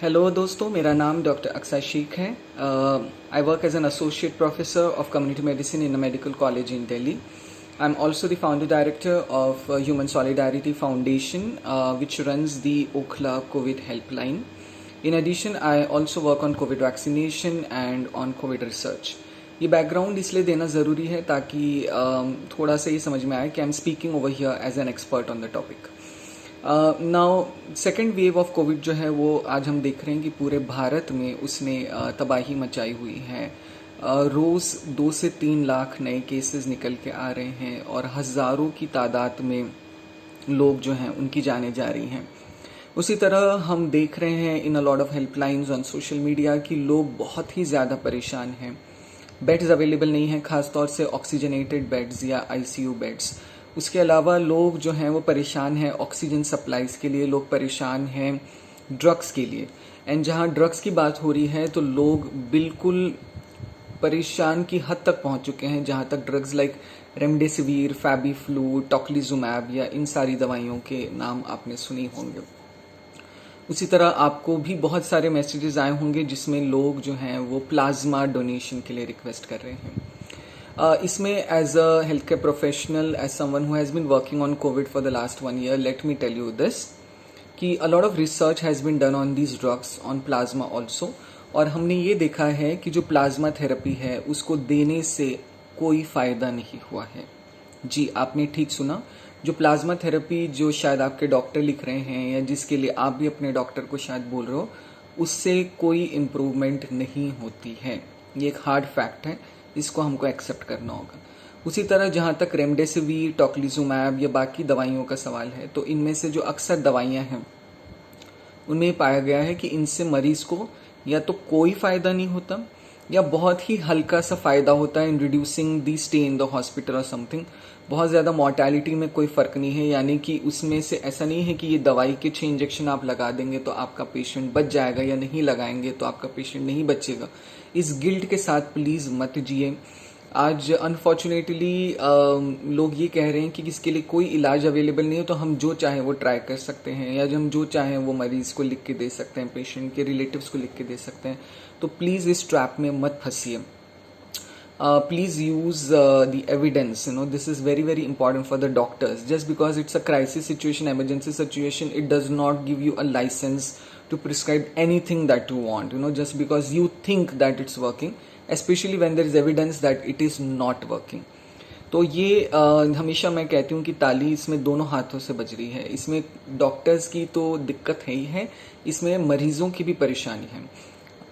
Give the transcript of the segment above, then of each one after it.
Hello दोस्तों, मेरा नाम डॉक्टर अक्सा शेख है। I work as an associate professor of community medicine in a medical college in Delhi. I am also the founder director of Human Solidarity Foundation, which runs the Okhla COVID helpline. In addition, I also work on COVID vaccination and on COVID research. ये background इसलिए देना ज़रूरी है ताकि थोड़ा सा ये समझ में आए कि I am speaking over here as an expert on the topic. Now second wave of COVID जो है वो आज हम देख रहे हैं कि पूरे भारत में उसने तबाही मचाई हुई है. रोज़ 2 से 3 लाख नए केसेस निकल के आ रहे हैं और हज़ारों की तादाद में लोग जो हैं उनकी जानें जा रही हैं. उसी तरह हम देख रहे हैं in a lot of helplines on social media कि लोग बहुत ही ज़्यादा परेशान हैं. बेड्स अवेलेबल नहीं हैं, खासतौर से ऑक्सीजनेटेड बेड्स या आईसीयू बेड्स. उसके अलावा लोग जो हैं वो परेशान हैं ऑक्सीजन सप्लाईज के लिए, लोग परेशान हैं ड्रग्स के लिए. एंड जहाँ ड्रग्स की बात हो रही है तो लोग बिल्कुल परेशान की हद तक पहुंच चुके हैं, जहाँ तक ड्रग्स लाइक रेमडेसिविर, फैबीफ्लू, टोक्लिजुमैब या इन सारी दवाइयों के नाम आपने सुनी होंगे. उसी तरह आपको भी बहुत सारे मैसेजेस आए होंगे जिसमें लोग जो हैं वो प्लाज्मा डोनेशन के लिए रिक्वेस्ट कर रहे हैं. इसमें as a health care professional, as someone who has been working on covid for the last 1 year, let me tell you this कि a lot of research has been done on these drugs, on plasma also. और हमने ये देखा है कि जो plasma therapy है उसको देने से कोई फ़ायदा नहीं हुआ है. जी, आपने ठीक सुना. जो प्लाज्मा थेरेपी जो शायद आपके डॉक्टर लिख रहे हैं या जिसके लिए आप भी अपने डॉक्टर को शायद बोल रहे हो, उससे कोई इम्प्रूवमेंट नहीं होती है. ये एक हार्ड फैक्ट है, इसको हमको एक्सेप्ट करना होगा. उसी तरह जहाँ तक रेमडेसिविर, टोक्लिजुमैब या बाकी दवाइयों का सवाल है, तो इनमें से जो अक्सर दवाइयाँ हैं उनमें पाया गया है कि इनसे मरीज को या तो कोई फ़ायदा नहीं होता या बहुत ही हल्का सा फ़ायदा होता है in reducing the stay in the hospital और समथिंग. बहुत ज़्यादा मॉर्टैलिटी में कोई फ़र्क नहीं है, यानी कि उसमें से ऐसा नहीं है कि ये दवाई के 6 इंजेक्शन आप लगा देंगे तो आपका पेशेंट बच जाएगा या नहीं लगाएंगे तो आपका पेशेंट नहीं बचेगा. इस गिल्ट के साथ प्लीज़ मत जिए. आज अनफॉर्चुनेटली लोग ये कह रहे हैं कि इसके लिए कोई इलाज अवेलेबल नहीं है तो हम जो चाहें वो ट्राई कर सकते हैं या हम जो चाहें वो मरीज को लिख के दे सकते हैं, पेशेंट के रिलेटिव्स को लिख के दे सकते हैं. तो प्लीज़ इस ट्रैप में मत फंसिए. Please use the evidence. This is very, very important for the doctors. Just because it's a crisis situation, emergency situation, it does not give you a license to prescribe anything that you want. Just because you think that it's working, especially when there is evidence that it is not working. तो ये हमेशा मैं कहती हूँ कि ताली इसमें दोनों हाथों से बज रही है. इसमें डॉक्टर्स की तो दिक्कत है ही है, इसमें मरीजों की भी परेशानी है.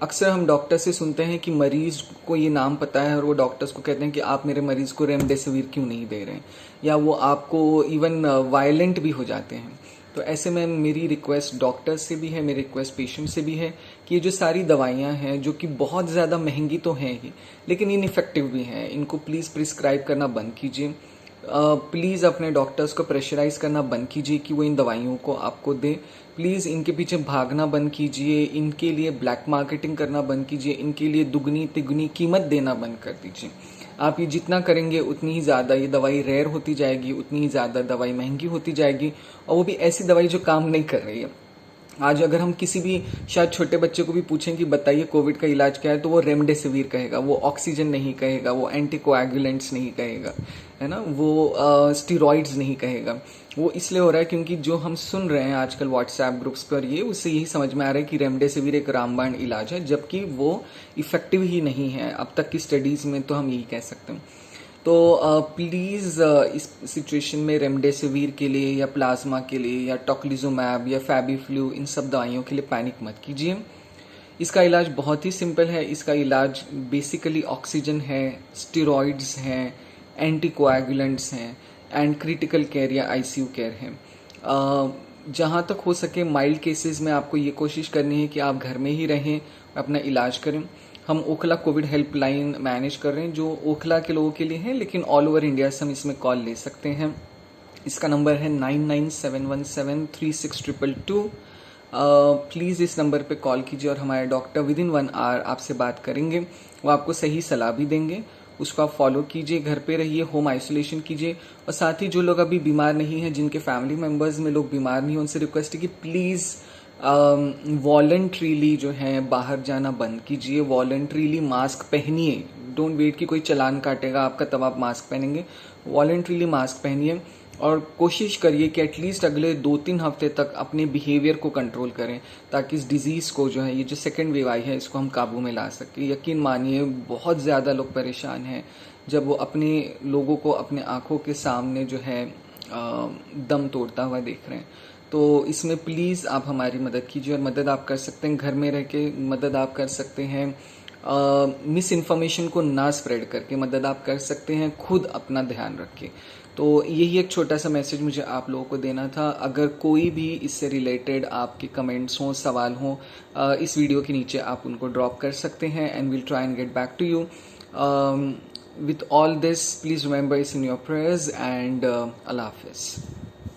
अक्सर हम डॉक्टर से सुनते हैं कि मरीज को ये नाम पता है और वो डॉक्टर्स को कहते हैं कि आप मेरे मरीज को रेमडेसिविर क्यों नहीं दे रहे हैं, या वो आपको इवन वायलेंट भी हो जाते हैं. तो ऐसे में मेरी रिक्वेस्ट डॉक्टर्स से भी है, मेरी रिक्वेस्ट पेशेंट से भी है कि ये जो सारी दवाइयाँ हैं जो कि बहुत ज़्यादा महंगी तो हैं ही लेकिन इनइफेक्टिव भी हैं, इनको प्लीज़ प्रिस्क्राइब करना बंद कीजिए. प्लीज़ अपने डॉक्टर्स को प्रेशराइज करना बंद कीजिए कि वो इन दवाइयों को आपको दें. प्लीज़ इनके पीछे भागना बंद कीजिए, इनके लिए ब्लैक मार्केटिंग करना बंद कीजिए, इनके लिए दुगनी तिगुनी कीमत देना बंद कर दीजिए. आप ये जितना करेंगे उतनी ही ज़्यादा ये दवाई रेयर होती जाएगी, उतनी ही ज़्यादा दवाई महंगी होती जाएगी, और वो भी ऐसी दवाई जो काम नहीं कर रही है. आज अगर हम किसी भी शायद छोटे बच्चे को भी पूछें कि बताइए कोविड का इलाज क्या है, तो वो रेमडेसिविर कहेगा, वो ऑक्सीजन नहीं कहेगा, वो एंटीकोएगुलेंट्स नहीं कहेगा, है ना, वो स्टीरॉइड्स नहीं कहेगा. वो इसलिए हो रहा है क्योंकि जो हम सुन रहे हैं आजकल व्हाट्सएप ग्रुप्स पर, ये उससे यही समझ में आ रहा है कि रेमडेसिविर एक रामबाण इलाज है, जबकि वो इफेक्टिव ही नहीं है. अब तक की स्टडीज़ में तो हम यही कह सकते हैं. तो प्लीज़ इस सिचुएशन में रेमडेसिविर के लिए या प्लाज्मा के लिए या टोक्लिजुमैब या फैबीफ्लू, इन सब दवाइयों के लिए पैनिक मत कीजिए. इसका इलाज बहुत ही सिंपल है. इसका इलाज बेसिकली ऑक्सीजन है, स्टेरॉइड्स हैं, एंटीकोएगुलेंट्स हैं एंड क्रिटिकल केयर या आईसीयू केयर है. जहाँ तक हो सके माइल्ड केसेस में आपको ये कोशिश करनी है कि आप घर में ही रहें, अपना इलाज करें. हम ओखला कोविड हेल्पलाइन मैनेज कर रहे हैं जो ओखला के लोगों के लिए है, लेकिन ऑल ओवर इंडिया से हम इसमें कॉल ले सकते हैं. इसका नंबर है 9971736222. प्लीज़ इस नंबर पे कॉल कीजिए और हमारे डॉक्टर विद इन 1 hour आपसे बात करेंगे. वो आपको सही सलाह भी देंगे, उसको आप फॉलो कीजिए, घर पे रहिए, होम आइसोलेशन कीजिए. और साथ ही जो लोग अभी बीमार नहीं हैं, जिनके फैमिली मेम्बर्स में लोग बीमार नहीं हैं, उनसे रिक्वेस्ट है कि प्लीज़ वॉलंटरीली जो है बाहर जाना बंद कीजिए, वॉलंटरीली मास्क पहनिए। डोंट वेट कि कोई चालान काटेगा आपका तब आप मास्क पहनेंगे। वॉलंटरीली मास्क पहनिए और कोशिश करिए कि एटलीस्ट अगले 2-3 हफ्ते तक अपने बिहेवियर को कंट्रोल करें, ताकि इस डिजीज़ को जो है, ये जो सेकेंड वेव आई है, इसको हम काबू में ला सकें। यकीन मानिए बहुत ज़्यादा लोग परेशान हैं जब वो अपने लोगों को अपने आंखों के सामने जो है दम तोड़ता हुआ देख रहे हैं। तो इसमें प्लीज़ आप हमारी मदद कीजिए, और मदद आप कर सकते हैं घर में रह के, मदद आप कर सकते हैं मिस इन्फॉर्मेशन को ना स्प्रेड करके, मदद आप कर सकते हैं खुद अपना ध्यान रख के। तो यही एक छोटा सा मैसेज मुझे आप लोगों को देना था। अगर कोई भी इससे रिलेटेड आपके कमेंट्स हों, सवाल हों, इस वीडियो के नीचे आप उनको ड्रॉप कर सकते हैं, and will try and get back to you. With all this, please remember it's in your prayers, and Allah Hafiz.